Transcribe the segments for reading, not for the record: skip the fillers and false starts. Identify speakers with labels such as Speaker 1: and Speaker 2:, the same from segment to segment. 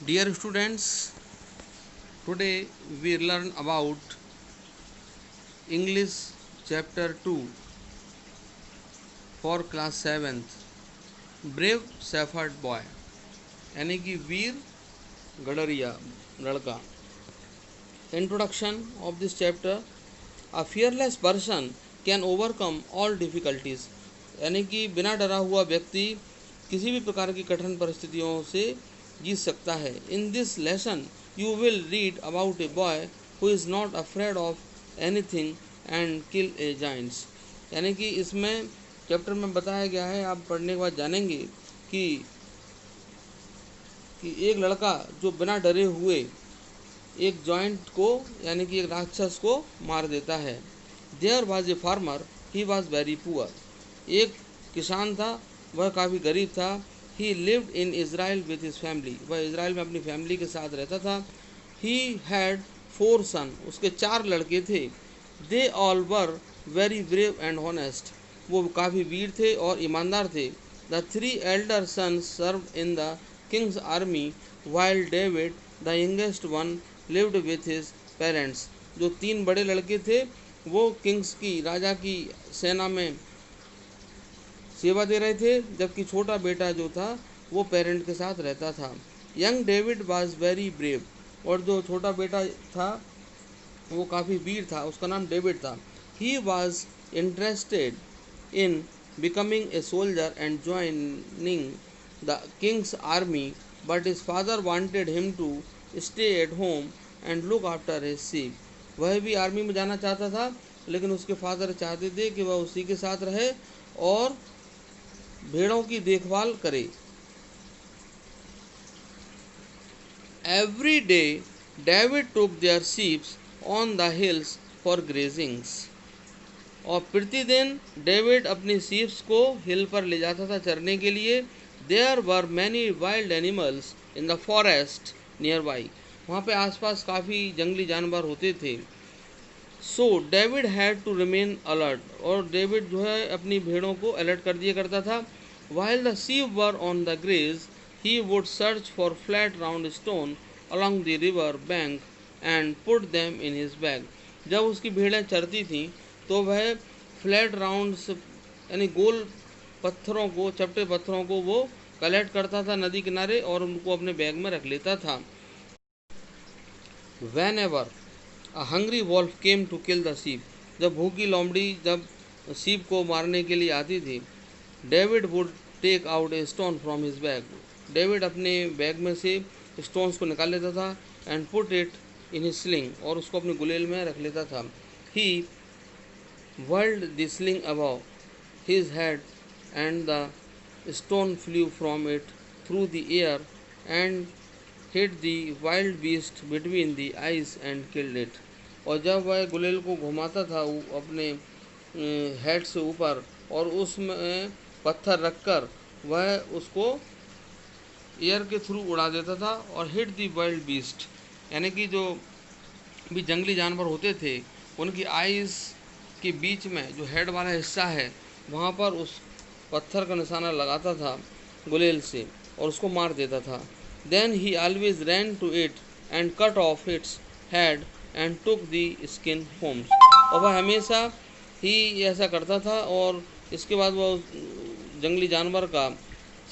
Speaker 1: Dear students, today we learn about English chapter 2 for class 7th Brave Shepherd Boy यानी कि वीर गडरिया लड़का. Introduction of this chapter. A fearless person can overcome all difficulties. यानी कि बिना डरा हुआ व्यक्ति किसी भी प्रकार की कठिन परिस्थितियों से जीत सकता है. In this lesson you will read about a boy who is not afraid of anything and kill A Giants. यानी कि इसमें चैप्टर में बताया गया है, आप पढ़ने के बाद जानेंगे कि एक लड़का जो बिना डरे हुए एक जॉइंट को यानी कि एक राक्षस को मार देता है. There was a farmer, he was very poor. एक किसान था, वह काफ़ी गरीब था. He lived in Israel with his family, वह इज़राइल में अपनी फैमिली के साथ रहता था. ही हैड 4 सन, उसके 4 लड़के थे. They all were very brave and honest, वो काफ़ी वीर थे और ईमानदार थे. The 3 elder sons served in the king's army while David the youngest one lived with his parents. जो 3 बड़े लड़के थे वो किंग्स की, राजा की सेना में सेवा दे रहे थे, जबकि छोटा बेटा जो था वो पेरेंट के साथ रहता था. Young David was very brave, और जो छोटा बेटा था वो काफ़ी वीर था, उसका नाम डेविड था. He was interested in becoming a soldier and joining the king's army, but his father wanted him to stay at home and look after his sheep. वह भी आर्मी में जाना चाहता था, लेकिन उसके फादर चाहते थे कि वह उसी के साथ रहे और भेड़ों की देखभाल करे. Every day David took their sheeps on the hills for grazings. और प्रतिदिन डेविड अपनी शीप्स को हिल पर ले जाता था चरने के लिए. There were many wild animals in the forest nearby, वहाँ पे आसपास काफ़ी जंगली जानवर होते थे. So David had to remain alert, और डेविड जो है अपनी भेड़ों को अलर्ट कर दिया करता था. While the sheep were on the graze he would search for flat round stone along the river bank and put them in his bag. जब उसकी भेड़ें चरती थीं तो वह फ्लैट राउंड यानी गोल पत्थरों को, चपटे पत्थरों को वो कलेक्ट करता था नदी किनारे और उनको अपने बैग में रख लेता था. Whenever a hungry wolf came to kill the sheep, जब भूखी लोमड़ी जब शीप को मारने के लिए आती थी, David would take out a stone from his bag. David अपने बैग में से स्टोन्स को निकाल लेता था and put it in his sling, और उसको अपने गुलेल में रख लेता था. ही whirled the sling above his head and the stone flew from it through the air and hit the wild beast between the eyes and killed it. और जब वह गुलेल को घुमाता था अपने हेड से ऊपर और उसमें पत्थर रखकर वह उसको एयर के थ्रू उड़ा देता था और हिट दी वाइल्ड बीस्ट, यानी कि जो भी जंगली जानवर होते थे उनकी आइज़ के बीच में जो हेड वाला हिस्सा है वहाँ पर उस पत्थर का निशाना लगाता था गुलेल से और उसको मार देता था. Then he always ran to it and cut off its head and took the skin homes. और वह हमेशा ही ऐसा करता था और इसके बाद वह जंगली जानवर का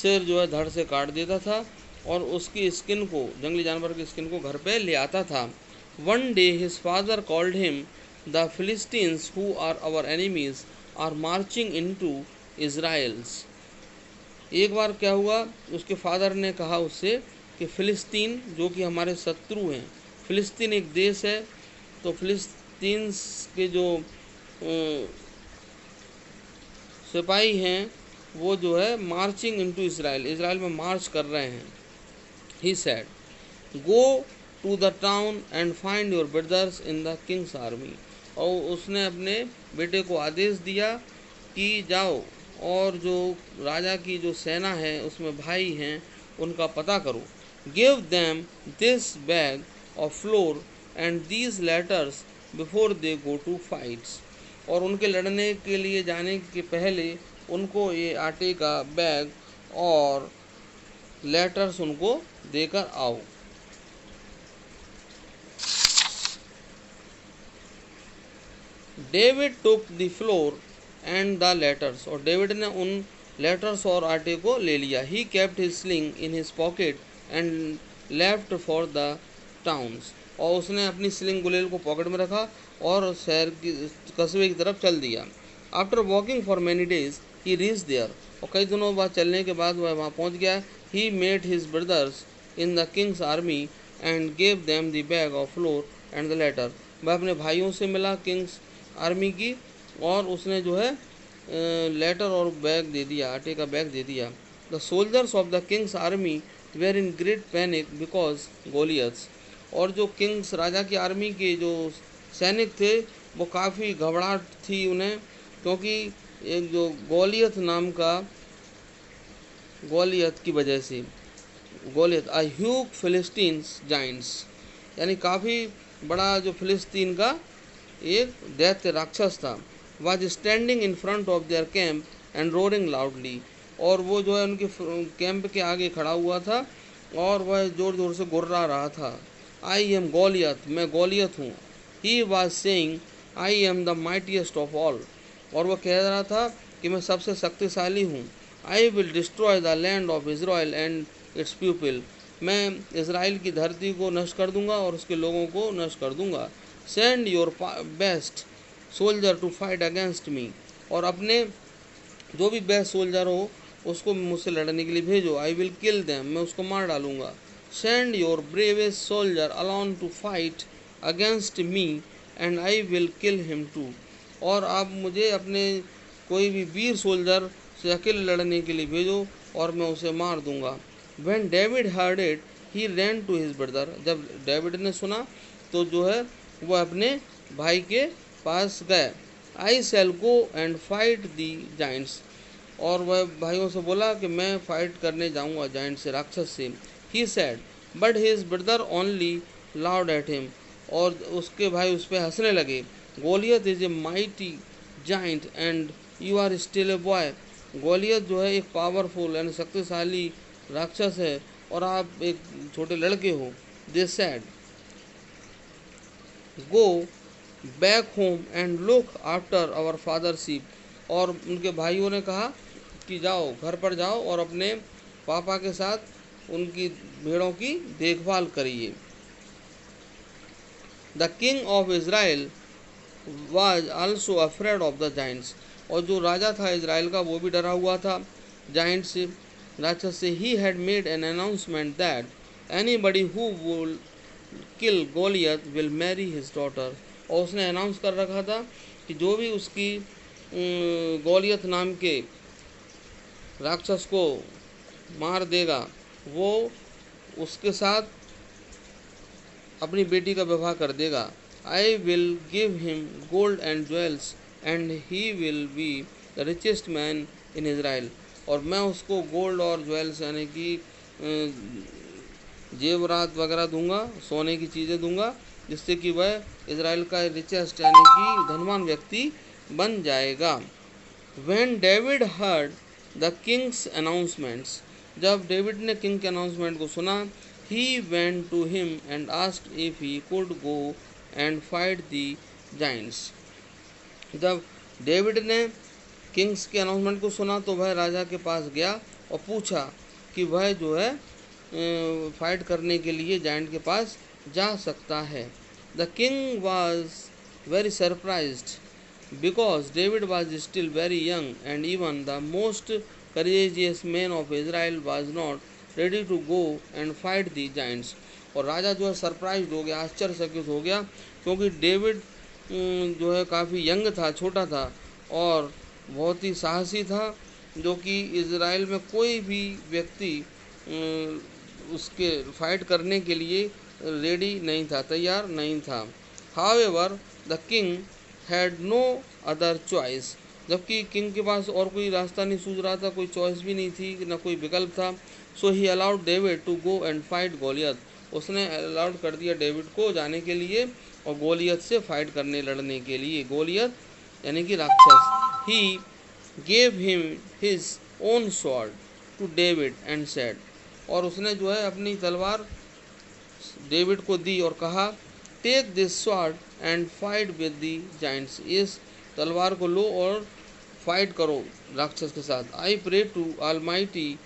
Speaker 1: सिर जो है धड़ से काट देता था और उसकी स्किन को, जंगली जानवर की स्किन को घर पे ले आता था. One day his father called him the Philistines who are our enemies are marching into Israels. एक बार क्या हुआ, उसके फादर ने कहा उससे कि फ़िलिस्तीन जो कि हमारे शत्रु हैं, फ़िलिस्तीन एक देश है, तो फ़िलिस्तीन के जो सिपाही हैं वो जो है मार्चिंग इनटू इज़राइल, इज़राइल में मार्च कर रहे हैं. He said go to the town and find your brothers in the king's army. और उसने अपने बेटे को आदेश दिया कि जाओ और जो राजा की जो सेना है उसमें भाई हैं उनका पता करो. Give them this bag of flour and these letters before they go two fights. और उनके लड़ने के लिए जाने के पहले उनको ये आटे का बैग और लेटर्स उनको देकर आओ। David took the floor and the letters, और डेविड ने उन लेटर्स और आटे को ले लिया। He kept his sling in his pocket and left for the towns, और उसने अपनी स्लिंग गुलेल को पॉकेट में रखा और शहर की कस्बे की तरफ चल दिया। After walking for many days he reach there, और कई दिनों बाद चलने के बाद वह वहाँ पहुँच गया। He met his brothers in the king's army and gave them the bag of flour and the letter, वह अपने भाइयों से मिला किंग्स आर्मी की, और उसने जो है लेटर और बैग दे दिया, आटे का बैग दे दिया। The soldiers of the king's army were in great panic because Goliath's, और जो किंग्स राजा की आर्मी के जो सैनिक थे वो काफ़ी घबराहट थी उन्हें, क्योंकि एक जो गोलियथ नाम का, गोलियथ की वजह से, गोलियथ अ ह्यूज फिलिस्तीन्स जाइंट्स, यानी काफ़ी बड़ा जो फिलिस्तीन का एक दैत्य राक्षस था, was standing in front of their camp and roaring loudly, और वो जो है उनके कैंप के आगे खड़ा हुआ था और वह ज़ोर ज़ोर से गुर्रा रहा था। आई एम गोलियत, मैं गोलियत हूँ। He was saying I am the mightiest of all, और वह कह रहा था कि मैं सबसे शक्तिशाली हूँ। I will destroy the land of Israel and it's people, मैं इज़राइल की धरती को नष्ट कर दूंगा और उसके लोगों को नष्ट कर दूंगा। Send your best soldier to fight against me, और अपने जो भी बेस्ट सोल्जर हो उसको मुझसे लड़ने के लिए भेजो। आई विल किल देम, मैं उसको मार डालूंगा। Send your bravest soldier alone to fight against me and I will kill him too, और आप मुझे अपने कोई भी वीर सोल्जर से अकेले लड़ने के लिए भेजो और मैं उसे मार दूंगा। When David heard it he ran to his brother, जब डेविड ने सुना तो जो है वह अपने भाई के पास गए। I shall go and fight the giants, और वह भाइयों से बोला कि मैं फाइट करने जाऊंगा जाइंट से, राक्षस से। He said but his brother only laughed at him, और उसके भाई उस पर हंसने लगे। Goliath is a mighty giant and you are still a boy, Goliath जो है एक पावरफुल यानी शक्तिशाली राक्षस है और आप एक छोटे लड़के हो। They said go back home and look after our father sheep, और उनके भाइयों ने कहा कि जाओ घर पर जाओ और अपने पापा के साथ उनकी भेड़ों की देखभाल करिए। The king of Israel was also afraid of the Giants, और जो राजा था इज़राइल का वो भी डरा हुआ था जाइंट से, राक्षस से। He had made an announcement that anybody who will kill Goliath will marry his daughter, और उसने अनाउंस कर रखा था कि जो भी उसकी गोलियत नाम के राक्षस को मार देगा वो उसके साथ अपनी बेटी का विवाह कर देगा। I will give him gold and jewels and he will be the richest man in Israel, और मैं उसको गोल्ड और ज्वेल्स यानी कि जेवरात वगैरह दूंगा, सोने की चीज़ें दूंगा, जिससे कि वह इज़राइल का रिचेस्ट यानी कि धनवान व्यक्ति बन जाएगा। When David heard the king's announcements, जब डेविड ने किंग के अनाउंसमेंट को सुना, he went to him and asked if he could go and fight the giants, जब डेविड ने किंग्स के अनाउंसमेंट को सुना तो वह राजा के पास गया और पूछा कि वह जो है फाइट करने के लिए जाइंट के पास जा सकता है। The king was very surprised because David was still very young and even the most courageous man of Israel was not ready to go and fight the giants, और राजा जो है सरप्राइज हो गया, आश्चर्यचकित हो गया, क्योंकि डेविड जो है काफ़ी यंग था, छोटा था और बहुत ही साहसी था, जो कि इज़राइल में कोई भी व्यक्ति उसके फाइट करने के लिए रेडी नहीं था, तैयार नहीं था। However the king had no other choice, जबकि किंग के पास और कोई रास्ता नहीं सूझ रहा था, कोई चॉइस भी नहीं थी, न कोई विकल्प था। So he allowed David to go and fight Goliath, उसने अलाउड कर दिया डेविड को जाने के लिए और गोलियत से फाइट करने लड़ने के लिए। गोलियत यानी कि राक्षस। He gave him his own sword to David and said, और उसने जो है अपनी तलवार डेविड को दी और कहा, take this sword and fight with the giants, इस तलवार को लो और फाइट करो राक्षस के साथ। I pray to almighty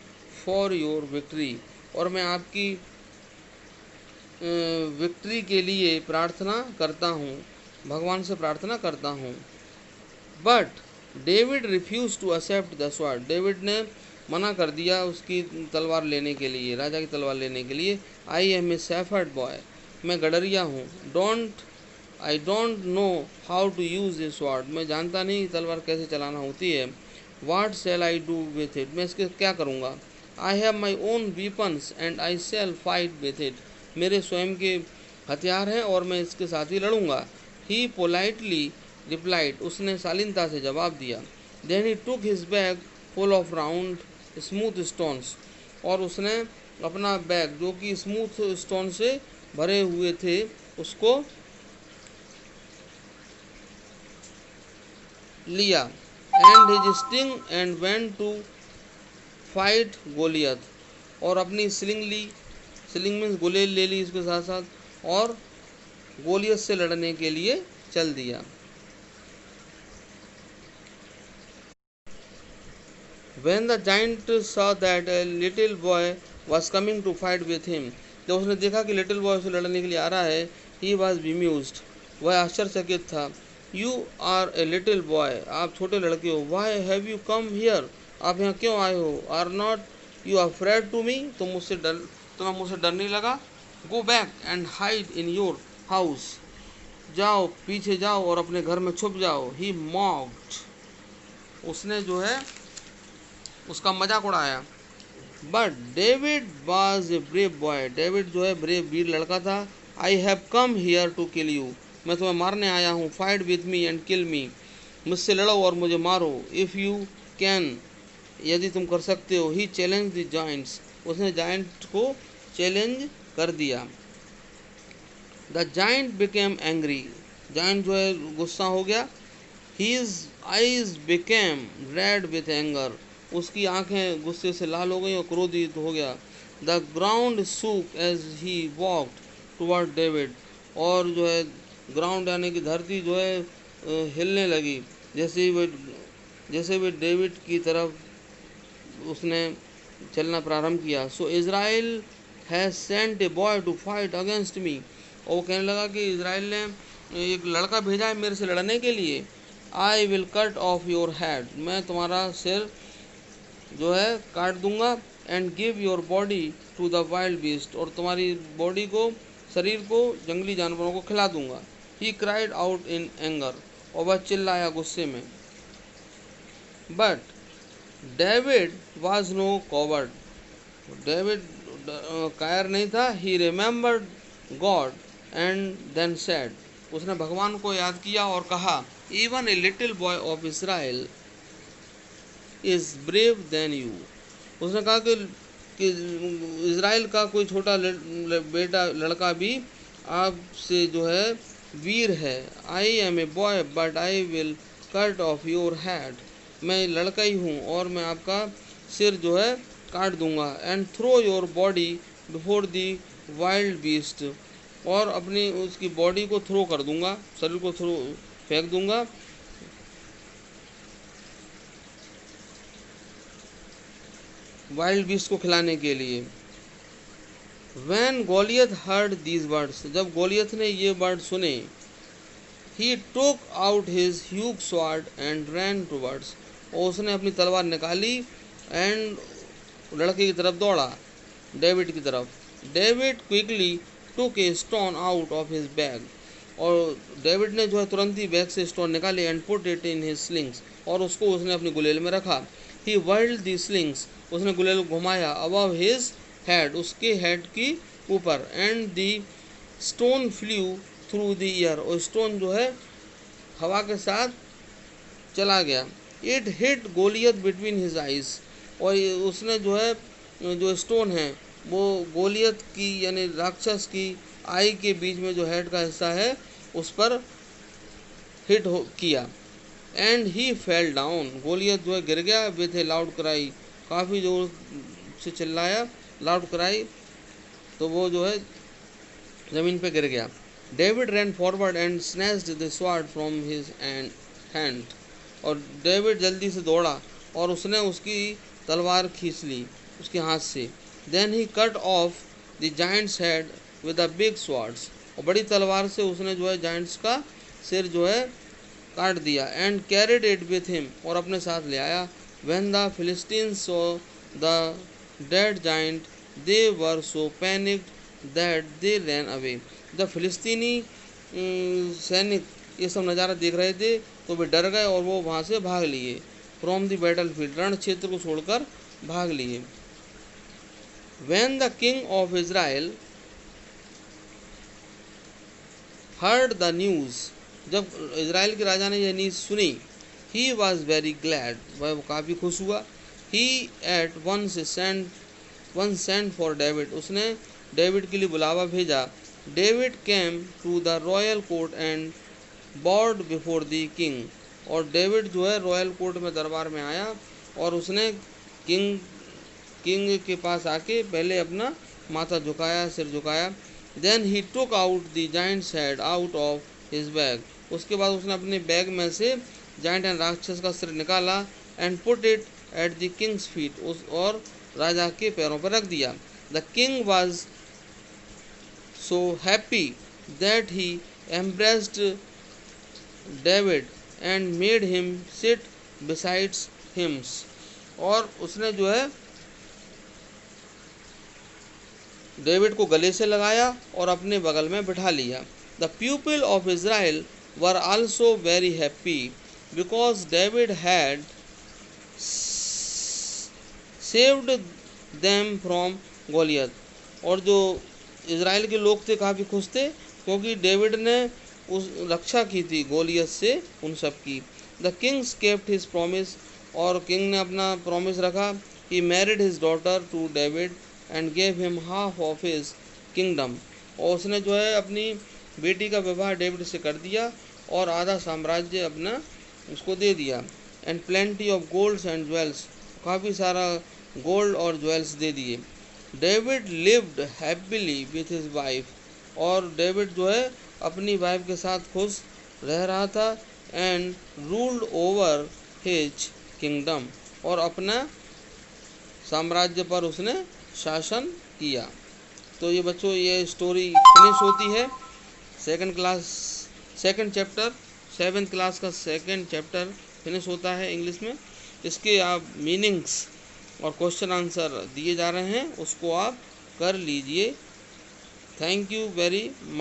Speaker 1: for your victory, और मैं आपकी विक्ट्री के लिए प्रार्थना करता हूँ, भगवान से प्रार्थना करता हूँ। But David refuse to accept the sword, David ने मना कर दिया उसकी तलवार लेने के लिए, राजा की तलवार लेने के लिए। I am a shepherd boy, मैं गडरिया हूँ। I don't know how to use this sword, मैं जानता नहीं तलवार कैसे चलाना होती है। What shall I do with it, मैं इसके क्या करूँगा। I have my own weapons and I shall fight with it, मेरे स्वयं के हथियार हैं और मैं इसके साथ ही लड़ूंगा। ही पोलाइटली रिप्लाइड, उसने शालीनता से जवाब दिया। Then he took his bag full of round smooth stones, और उसने अपना बैग जो कि स्मूथ स्टोन से भरे हुए थे उसको लिया। And his sling and went to fight Goliath, और अपनी स्लिंग ली, स्लिंग मीन्स गुलेल ले ली इसके साथ साथ, और गोलियत से लड़ने के लिए चल दिया। When the giant saw that a little boy was coming to fight with him, जब उसने देखा कि लिटिल बॉय उसे लड़ने के लिए आ रहा है, he was bemused, वह आश्चर्यचकित था। You are a little boy, आप छोटे लड़के हो। Why have you come here, आप यहाँ क्यों आए हो। Are not you afraid to me, तुम्हें मुझसे डर नहीं लगा। Go back and hide in your house, जाओ पीछे जाओ और अपने घर में छुप जाओ। He mocked, उसने जो है उसका मजाक उड़ाया। But David was a brave boy, David जो है ब्रेव वीर लड़का था। I have come here to kill you, मैं तुम्हें मारने आया हूँ। Fight with me and kill me, मुझसे लड़ो और मुझे मारो। इफ़ यू कैन, यदि तुम कर सकते हो। ही चैलेंज द जाइंट्स, उसने जाइंट को चैलेंज कर दिया। The giant became angry, giant जो है गुस्सा हो गया। His eyes became red with anger, उसकी आंखें गुस्से से लाल हो गई और क्रोधित हो गया। The ground shook as he walked toward David, और जो है ग्राउंड यानी कि धरती जो है हिलने लगी जैसे वे डेविड की तरफ उसने चलना प्रारंभ किया। So Israel has sent a boy to fight against me, और वो कहने लगा कि इज़राइल ने एक लड़का भेजा है मेरे से लड़ने के लिए। I will cut off your head, मैं तुम्हारा सिर जो है काट दूंगा। And give your body to the wild beast, और तुम्हारी बॉडी को, शरीर को जंगली जानवरों को खिला दूंगा। He cried out in anger, और वह चिल्लाया गुस्से में। But David was no coward, David कायर नहीं था। He remembered God and then said, उसने भगवान को याद किया और कहा, even a little boy of Israel is brave than you, उसने कहा कि इज़राइल का कोई छोटा बेटा लड़का भी आपसे जो है वीर है। I am a boy but I will cut off your head, मैं लड़का ही हूँ और मैं आपका सिर जो है काट दूंगा। And throw your body before the wild beast, और अपनी उसकी बॉडी को थ्रो कर दूंगा, शरीर को थ्रो फेंक दूंगा वाइल्ड बीस्ट को खिलाने के लिए। When Goliath heard these words, जब गोलियत ने ये वर्ड सुने, he took out his huge sword and ran towards, और उसने अपनी तलवार निकाली एंड लड़के की तरफ दौड़ा, डेविड की तरफ। David quickly took a stone out of his bag, और डेविड ने जो है तुरंत ही बैग से स्टोन निकाले। And put it in his slings, और उसको उसने अपनी गुलेल में रखा। ही वर्ल्ड दी स्लिंग्स, उसने गुलेल को घुमाया। अबव हिज हेड, उसके हेड की ऊपर। And the stone flu through the year, और स्टोन जो है हवा के साथ चला गया। It hit Goliath between his eyes, और उसने जो है जो स्टोन है वो गोलियत की यानी राक्षस की आई के बीच में जो हेड का हिस्सा है उस पर हिट किया। And he fell down, Goliath जो है गिर गया। विथ ए लाउड क्राई, काफ़ी जोर से चिल्लाया। लाउड क्राई, तो वो जो है ज़मीन पे गिर गया। David ran forward and snatched the sword from his hand, और डेविड जल्दी से दौड़ा और उसने उसकी तलवार खींच ली उसके हाथ से। Then he cut off the giant's head with a big swords, और बड़ी तलवार से उसने जो है जाइंट्स का सिर जो है काट दिया। And carried it with him, और अपने साथ ले आया। When the Philistines saw the dead giant they were so panicked that they ran away. जब फिलिस्तीनी सैनिक ये सब नज़ारा देख रहे थे तो वे डर गए और वो वहाँ से भाग लिए। फ्रॉम द बैटल फील्ड, रण क्षेत्र को छोड़कर भाग लिए। When the king of Israel heard the news, जब इज़राइल के राजा ने यह न्यूज़ सुनी, ही वॉज वेरी ग्लैड, वह काफ़ी खुश हुआ। He at once sent for David, उसने डेविड के लिए बुलावा भेजा। David came to the royal court and bowed before the king, और डेविड जो है रॉयल कोर्ट में दरबार में आया और उसने किंग के पास आके पहले अपना माथा झुकाया, सिर झुकाया। Then he took out the giant's head out of his bag, उसके बाद उसने अपने बैग में से जाइंट एंड राक्षस का सिर निकाला। And put it at the king's feet, उस और राजा के पैरों पर रख दिया। The king was so happy that he embraced David and made him sit besides hims, और उसने जो है डेविड को गले से लगाया और अपने बगल में बिठा लिया। The people of Israel were also very happy because David had saved them from Goliath, और जो इज़राइल के लोग थे काफ़ी खुश थे क्योंकि डेविड ने उस रक्षा की थी गोलियत से उन सब की। The king's kept his promise, और किंग ने अपना प्रॉमिस रखा। He married his daughter to David and gave him half of his kingdom, और उसने जो है अपनी बेटी का विवाह डेविड से कर दिया और आधा साम्राज्य अपना उसको दे दिया। And plenty of golds and jewels, काफ़ी सारा गोल्ड और ज्वेल्स दे दिए। David lived happily with his wife, और डेविड जो है अपनी वाइफ के साथ खुश रह रहा था। And ruled over his kingdom, और अपना साम्राज्य पर उसने शासन किया। तो ये बच्चों ये स्टोरी फिनिश होती है। सेकंड चैप्टर 7th क्लास का सेकंड चैप्टर फिनिश होता है इंग्लिश में। इसके आप मीनिंग्स और क्वेश्चन आंसर दिए जा रहे हैं, उसको आप कर लीजिए। Thank you very much.